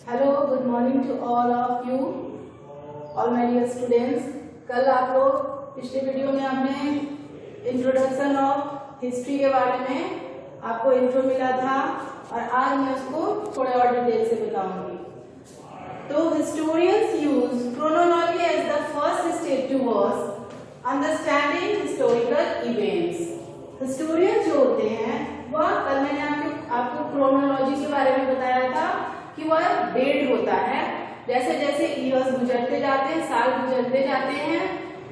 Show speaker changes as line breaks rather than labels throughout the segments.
Hello, good morning to all of you, all my dear students. कल आप लोग पिछले वीडियो में हमने इंट्रोडक्शन ऑफ हिस्ट्री के बारे में आपको इंट्रो मिला था और आज मैं उसको थोड़े और डिटेल से बताऊंगी। तो historians use chronology as the first step towards understanding historical events. Historian जो होते हैं वह, कल मैंने आपको क्रोनोलॉजी के बारे में बताया था कि वह डेट होता है। जैसे जैसे ईयर्स गुजरते जाते हैं, साल गुजरते जाते हैं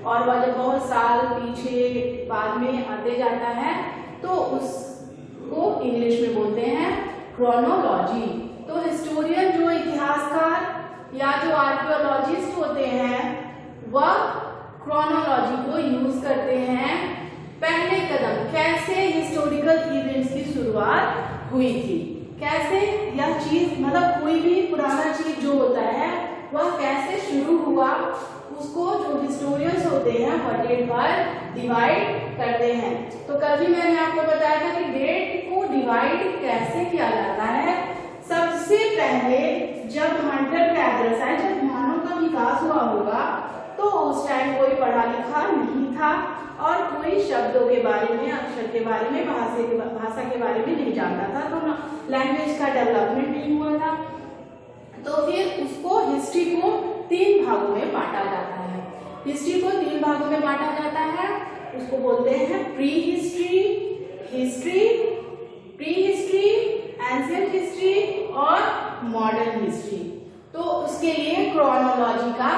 और वह जब बहुत साल पीछे बाद में आते जाता है तो उसको इंग्लिश में बोलते हैं क्रोनोलॉजी। तो हिस्टोरियन जो इतिहासकार या जो आर्कियोलॉजिस्ट होते हैं वह क्रोनोलॉजी को यूज करते हैं। पहले कदम कैसे हिस्टोरिकल इवेंट्स की शुरुआत हुई थी, कैसे यह चीज मतलब कोई भी पुराना चीज जो होता है वह कैसे शुरू हुआ, उसको जो हिस्टोरियंस होते हैं वह डेट पर डिवाइड करते हैं। तो कल भी मैंने आपको बताया था कि डेट को डिवाइड कैसे किया जाता है। सबसे पहले जब हंटर गैदरर्स आए, जब मानव का विकास हुआ होगा तो उस टाइम कोई पढ़ा लिखा नहीं था और कोई शब्दों के बारे में, अक्षर के बारे में, भाषा के बारे में नहीं जानता था, तो लैंग्वेज का डेवलपमेंट नहीं हुआ था। तो फिर उसको हिस्ट्री को 3 भागों में बांटा जाता है। हिस्ट्री को 3 भागों में बांटा जाता है। उसको बोलते हैं pre history, history, pre history, ancient history और मॉडर्न हिस्ट्री। तो उसके लिए क्रोनोलॉजी का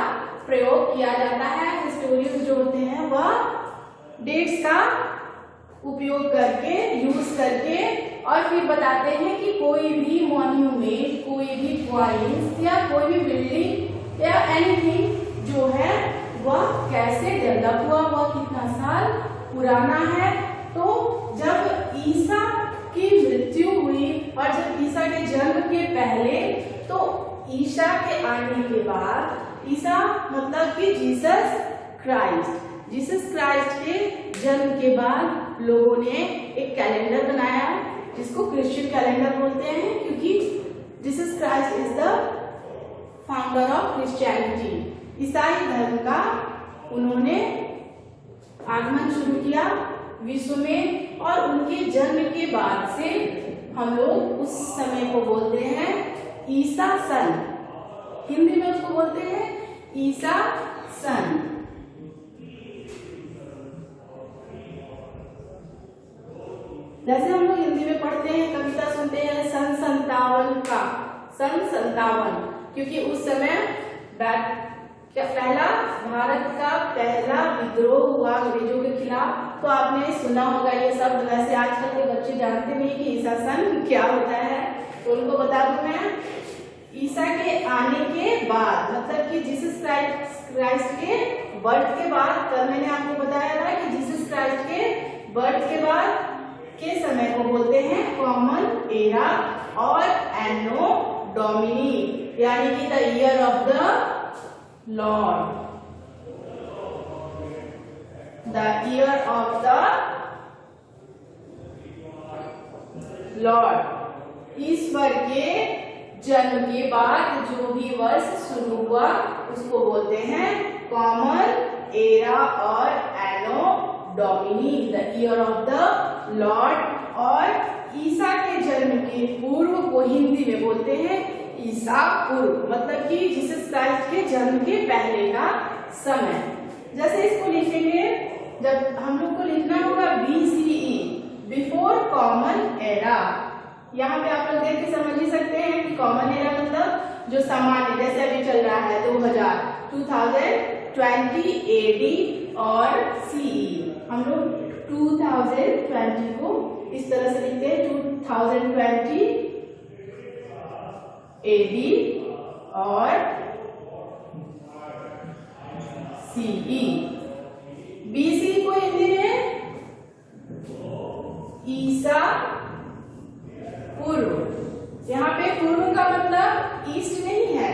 प्रयोग किया जाता है। हिस्टोरियंस जो होते हैं वह डेट्स का उपयोग करके, यूज करके और फिर बताते हैं कि कोई भी मॉन्यूमेंट, कोई भी पॉइंट या कोई भी बिल्डिंग या एनीथिंग जो है वह कैसे डेवलप हुआ, वह कितना साल पुराना है। तो जब ईसा की मृत्यु हुई और जब ईसा के जन्म के पहले, तो ईसा के आने के बाद, ईसा मतलब कि जीसस क्राइस्ट, जीसस क्राइस्ट के जन्म के बाद लोगों ने एक कैलेंडर बनाया जिसको क्रिश्चियन कैलेंडर बोलते हैं, क्योंकि Jesus Christ is the founder of Christianity. ईसाई धर्म का उन्होंने आगमन शुरू किया विश्व में और उनके जन्म के बाद से हम लोग उस समय को बोलते हैं ईसा सन। हिंदी में उसको बोलते हैं ईसा सन। जैसे हम लोग हिंदी में पढ़ते हैं, कविता सुनते हैं सन 57 का, सन 57, क्योंकि उस समय पहला भारत का पहला विद्रोह हुआ अंग्रेजों के खिलाफ। तो आपने सुना होगा ये शब्द। वैसे आजकल के बच्चे जानते नहीं कि ईसा सन क्या होता है, तो उनको बता दूं मैं। ईसा के आने के बाद मतलब कि जीसस क्राइस्ट के बर्थ के बाद, कल मैंने आपको बताया था कि जीसस क्राइस्ट के बर्थ के बाद के समय को बोलते हैं कॉमन एरा और एनो डोमिनी, यानी कि the year of the lord, the year of the lord. ईश्वर के जन्म के बाद जो भी वर्ष शुरू हुआ उसको बोलते हैं कॉमन एरा और anno domini, the year of the lord. और ईसा के जन्म के पूर्व को हिंदी में बोलते हैं ईसा पूर्व, मतलब कि जीसस क्राइस्ट के जन्म के पहले का समय। जैसे इसको लिखेंगे, जब हम लोग को लिखना होगा BCE, बिफोर कॉमन एरा। यहाँ पे आप लोग देख के समझ ही सकते हैं कि कॉमन एरा मतलब जो सामान्य, जैसे अभी चल रहा है 2020 AD और CE। हम लोग 2020 को इस तरह से लिखते हैं 2020 AD और CE। BC को हिंदी में ईसा पूर्व। यहाँ पे पूर्व का मतलब ईस्ट नहीं है,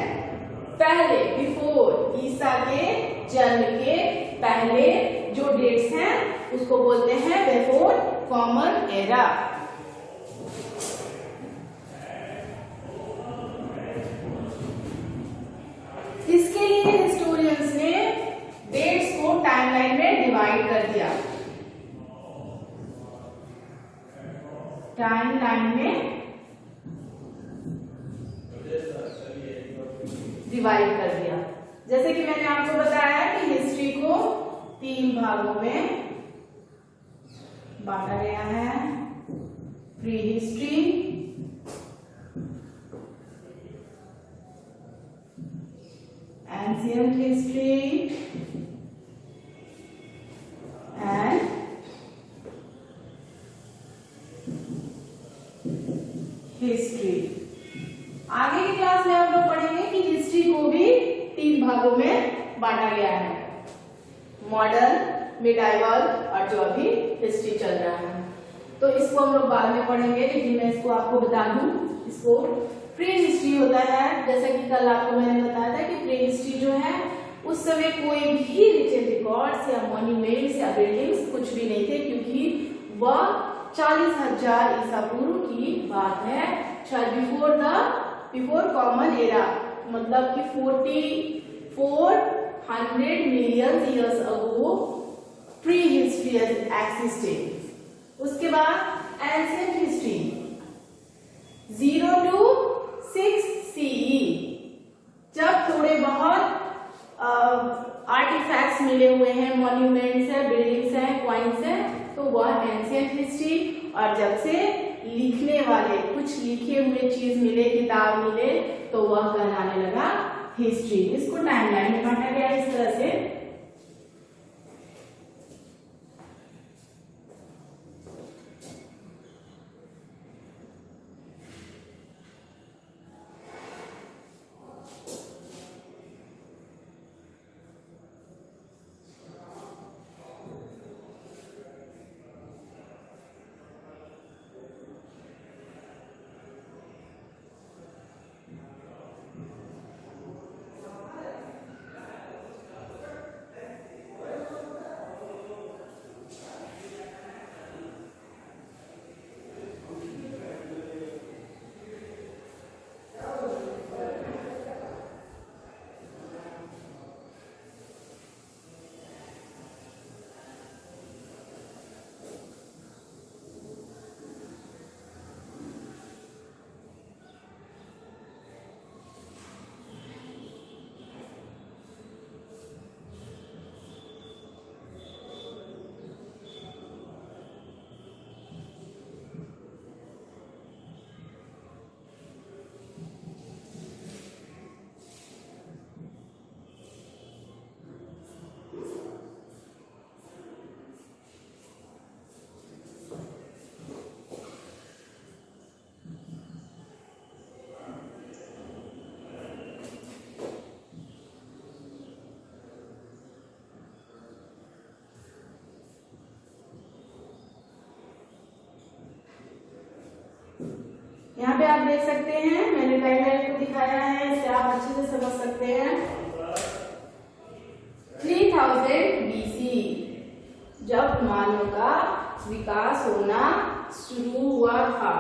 पहले, बिफोर, ईसा के जन्म के पहले जो डेट्स हैं उसको बोलते हैं बिफोर कॉमन एरा। डिवाइड कर दिया। जैसे कि मैंने आपको बताया कि हिस्ट्री को 3 भागों में बांटा गया है, pre history, ancient history and history. आगे की क्लास में हम लोग पढ़ेंगे कि हिस्ट्री को भी 3 भागों में बांटा गया है, मॉडर्न, मिडाइवल और जो अभी हिस्ट्री चल रहा है। तो इसको हम लोग बाद में पढ़ेंगे, लेकिन मैं इसको आपको बता दूं, इसको प्री हिस्ट्री होता है। जैसा कि कल आपको मैंने बताया था कि प्री हिस्ट्री जो है उस समय कोई भी रिटन रिकॉर्ड्स या मॉन्यूमेंट्स या बिल्डिंग्स कुछ भी नहीं थे, क्योंकि वह 40,000 ईसा पूर्व की बात है, बिफोर कॉमन एरा, मतलब कि 400 million years ago pre history existed. उसके बाद एंशिएंट हिस्ट्री 0 to 6 CE, जब थोड़े बहुत आर्टिफैक्ट्स मिले हुए हैं, मॉन्यूमेंट्स है, बिल्डिंग्स हैं, क्वाइंस हैं, तो वह एंशिएंट हिस्ट्री। और जब से लिखने वाले कुछ लिखे हुए चीज मिले, किताब मिले, तो वह कहलाने लगा हिस्ट्री। इसको टाइमलाइन में बांटा गया इस तरह से। यहाँ पे आप देख सकते हैं, मैंने टाइमलाइन को दिखाया है, इससे आप अच्छे से समझ सकते हैं। 3000 BC जब मानव का विकास होना शुरू हुआ था,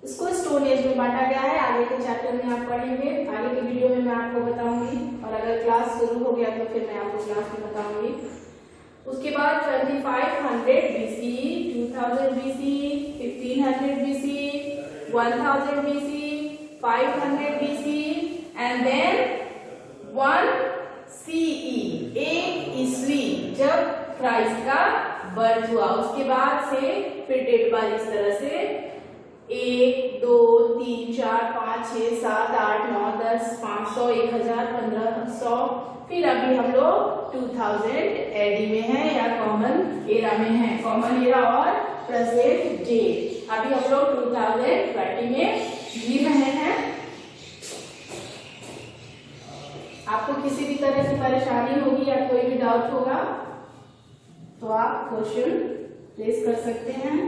इसको स्टोन एज में बांटा गया है। आगे के चैप्टर में आप पढ़ेंगे, आगे के वीडियो में मैं आपको बताऊंगी, और अगर क्लास शुरू हो गया तो फिर मैं आपको क्लास में बताऊंगी। उसके बाद 2500 BC, 2000 BC, 1500 BC, 1000 BC, 500 BC and then 1 CE, 1 ईस्वी, जब क्राइस्ट का बर्थ हुआ। उसके बाद से फिर डेट बार इस तरह से 1, 2, 3, 4, 5, 6, 7, 8, 9, 10, 500, 1000, 1500, फिर अभी हम लोग 2000 AD में है या कॉमन एरा में है। कॉमन एरा और प्रेजेंट डे, अभी हम लोग 2020 में जी रहे हैं। आपको किसी भी तरह की परेशानी होगी या कोई भी डाउट होगा तो आप क्वेश्चन रेज कर सकते हैं।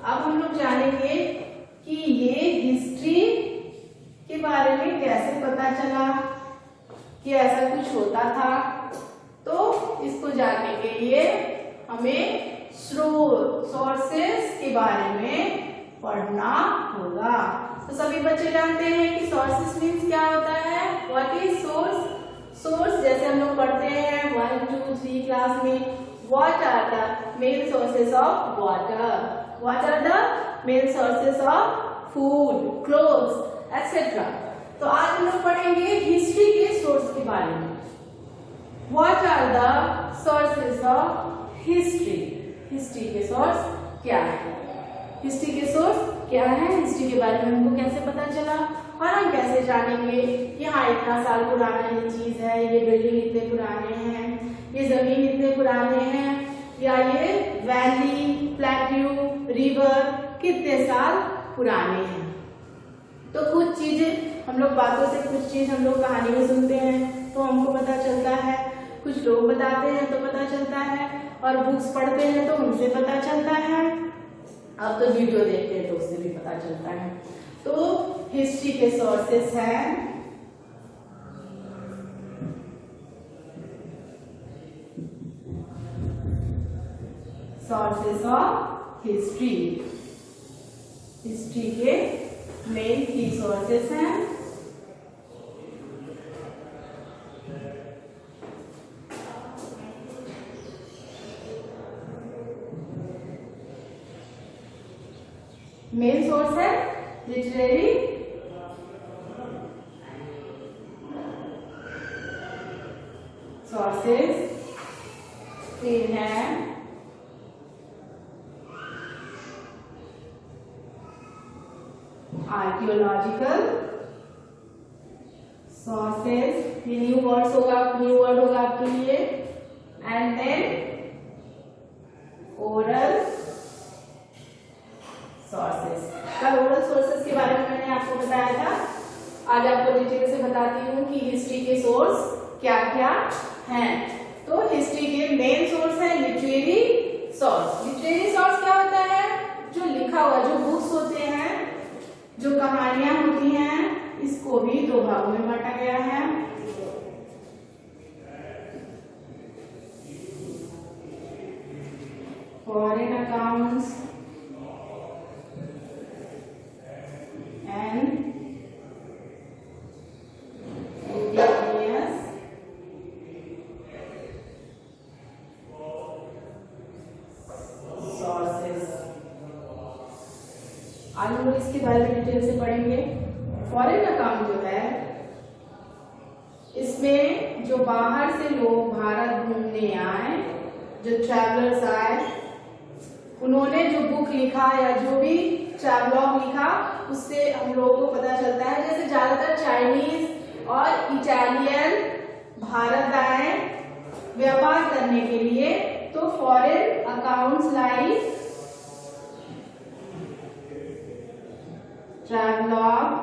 अब हम लोग जानेंगे कि ये हिस्ट्री के बारे में कैसे पता चला कि ऐसा कुछ होता था। तो इसको जानने के लिए हमें सोर्सेस के बारे में पढ़ना होगा। तो सभी बच्चे जानते हैं कि सोर्सेस मीन्स क्या होता है, व्हाट इज सोर्स। सोर्स जैसे हम लोग पढ़ते हैं 1, 2, 3 क्लास में what are the main sources of water? What are the main sources of food, clothes, etc. तो आज हम लोग पढ़ेंगे हिस्ट्री के सोर्स के बारे में। What are the sources of history? History के सोर्स क्या है? हिस्ट्री के सोर्स क्या है? हिस्ट्री के बारे में हमको कैसे पता चला और हम कैसे जानेंगे कि हाँ इतना साल पुराना ये चीज है, ये बिल्डिंग इतने पुराने हैं, ये जमीन इतने पुराने हैं, या ये वैली, प्लेट्यू, रिवर कितने साल पुराने हैं। तो कुछ चीजें हम लोग बातों से, कुछ चीज हम लोग कहानी में सुनते हैं तो हमको पता चलता है, कुछ लोग बताते हैं तो पता चलता है, और बुक्स पढ़ते हैं तो उनसे पता चलता है, अब तो वीडियो देखते हैं तो उससे भी पता चलता है। तो हिस्ट्री के सोर्सेस हैं सोर्सेस ऑफ हिस्ट्री। हिस्ट्री के मेन की सोर्सेस हैं मेन सोर्स है लिटरेरी सोर्सेस, फिर है आर्कियोलॉजिकल सोर्सेस, ये न्यू वर्ड होगा आपके लिए, एंड देन ओरल सोर्सेस। कल ओरल सोर्सेस के बारे में मैंने आपको बताया था, आज आपको डिटेल से बताती हूँ कि हिस्ट्री के सोर्स क्या क्या हैं। तो हिस्ट्री के मेन सोर्स है लिटरेरी सोर्स। लिटरेरी सोर्स क्या होता है? जो लिखा हुआ, जो बुक्स होते हैं, जो कहानियां होती हैं, इसको भी दो भागों में बांटा गया है। Foreign accounts and indigenous sources. आज हम लोग इसके बारे में डिटेल से पढ़ेंगे। फॉरेन अकाउंट जो है, इसमें जो बाहर से लोग भारत घूमने आए, जो ट्रैवलर्स आए, उन्होंने जो बुक लिखा या जो भी ट्रैवलॉग लिखा, उससे हम लोगों को पता चलता है। जैसे ज्यादातर चाइनीज और इटालियन भारत आए व्यापार करने के लिए, तो foreign accounts like travelogue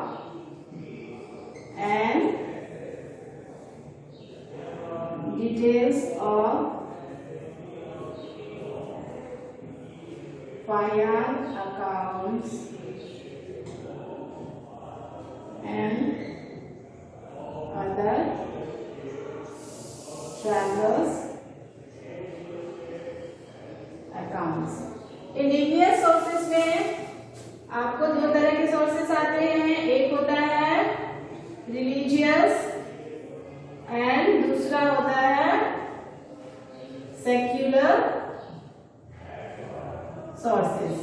and details of finance accounts and other travelers accounts। Indigenous sources में आपको दो तरह के सोर्सेस आते हैं, एक होता है रिलीजियस एंड दूसरा होता है सेक्युलर सोर्सेस।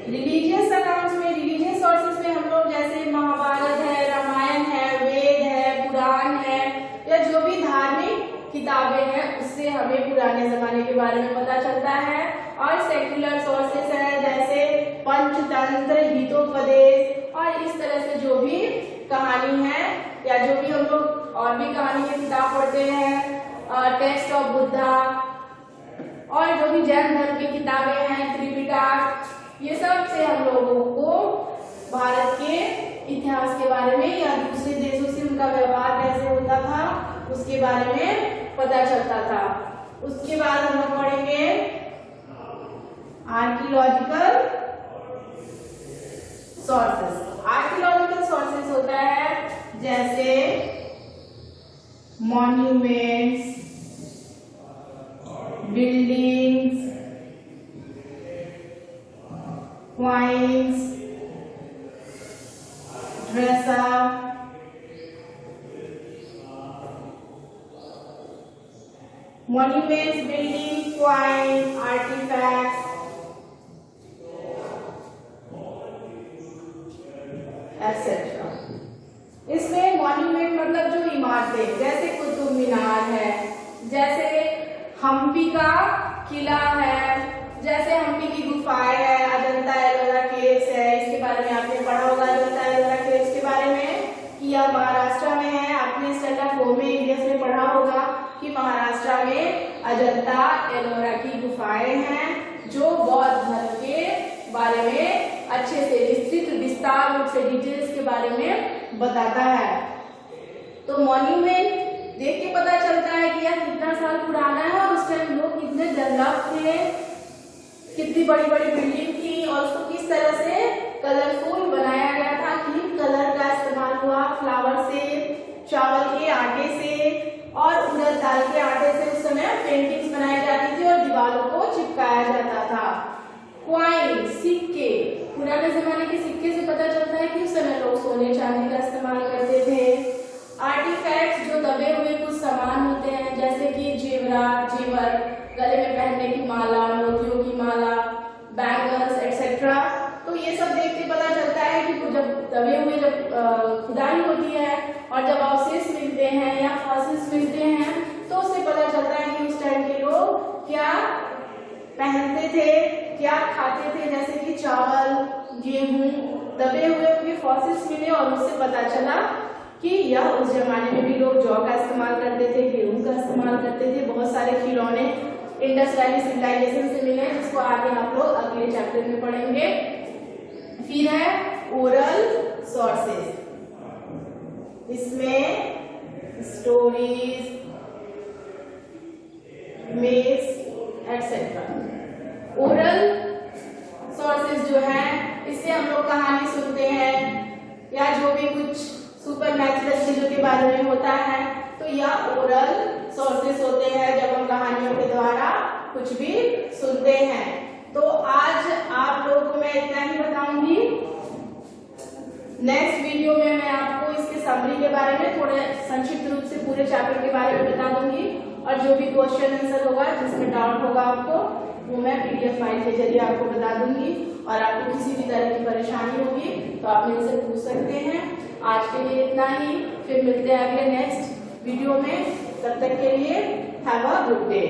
रिलीजियस अकाउंट्स में, रिलीजियस सोर्सेस में हम लोग जैसे महाभारत है, रामायण है, वेद है, पुराण है, या जो भी धार्मिक किताबें हैं, उससे हमें पुराने जमाने के बारे में पता चलता है। और सेक्युलर सोर्सेस है जैसे पंचतंत्र, हितोपदेश, और इस तरह से जो भी कहानी है, या जो भी हम लोग और भी कहानी की किताब पढ़ते हैं, टेक्स्ट ऑफ बुद्धा, और जो भी जैन धर्म की किताबें हैं, त्रिपिटक, ये सब से हम लोगों को भारत के इतिहास के बारे में या दूसरे देशों से उनका व्यापार कैसे होता था उसके बारे में पता चलता था। उसके बाद हम लोग पढ़ेंगे आर्कियोलॉजिकल सोर्सेस। आर्कियोलॉजिकल सोर्सेस होता है जैसे monuments, buildings, coins, dress up, monuments, building, coin, artifacts, etc. इसमें मॉन्यूमेंट मतलब जो इमारतें, जैसे कुतुब मीनार है, जैसे हम्पी का किला है, जैसे हम्पी की गुफाएं है, अजंता एलोरा केव्स है, इसके बारे में आपने पढ़ा होगा अजंता एलोरा केव्स के बारे में कि यह महाराष्ट्र में है। आपने स्टैंडर्ड 4 में इंग्लिश में पढ़ा होगा कि महाराष्ट्र में अजंता एलोरा की गुफाएं हैं जो बौद्ध धर्म के बारे में अच्छे से विस्तार रूप से डिटेल्स के बारे में बताता है। तो मॉन्यूमेंट देख के पता चलता है कि यह कितना साल पुराना है और उस टाइम लोग कितने डेवलप थे, कितनी बड़ी बड़ी बिल्डिंग थी और उसको किस तरह से कलरफुल बनाया गया था। ग्रीन कलर का इस्तेमाल हुआ, फ्लावर से, चावल के आटे से और उड़द दाल के आटे से उस समय पेंटिंग्स बनाई जाती थी और दीवारों को चिपकाया जाता था। क्वाइन, सिक्के, पुराने जमाने के सिक्के से पता चलता है कि उस समय लोग सोने चांदी का इस्तेमाल करते थे। आर्टिफैक्ट्स जो दबे हुए कुछ सामान होते हैं जैसे कि जेवर, गले में पहनने की माला, मोतियों की माला, बैंगल्स एक्सेट्रा। तो ये सब देख के पता चलता है कि जब दबे हुए जब खुदाई होती है और जब अवशेष मिलते हैं या फॉसिल्स मिलते हैं तो उससे पता चलता है कि उस टाइम के लोग क्या पहनते थे, क्या खाते थे, जैसे कि चावल, गेहूं, दबे हुए उनके फॉसिल्स मिले और उससे पता चला कि यह उस जमाने में भी लोग जौ का इस्तेमाल करते थे, गेहूं का इस्तेमाल करते थे। बहुत सारे खिलौने इंडस वैली सिविलाइजेशन से मिले जिसको आगे आप लोग अगले चैप्टर में पढ़ेंगे। फिर है ओरल सोर्सेस, इसमें stories, mails etcetera. Oral sources जो है इससे हम लोग कहानी सुनते हैं या जो भी कुछ सुपर नेचुरल चीजों के बारे में होता है तो यह ओरल सोर्सेज होते हैं जब हम कहानियों के द्वारा कुछ भी सुनते हैं। तो आज आप लोगों को मैं इतना ही बताऊंगी। नेक्स्ट वीडियो में मैं आपको इसके समरी के बारे में थोड़े संक्षिप्त रूप से पूरे चैप्टर के बारे में बता दूंगी और जो भी क्वेश्चन आंसर होगा जिसमें डाउट होगा आपको वो मैं PDF फाइल के जरिए आपको बता दूंगी और आपको किसी भी तरह की परेशानी होगी तो आप मेरे से पूछ सकते हैं। आज के लिए इतना ही, फिर मिलते हैं अगले नेक्स्ट वीडियो में। तब तक के लिए हैव अ गुड डे।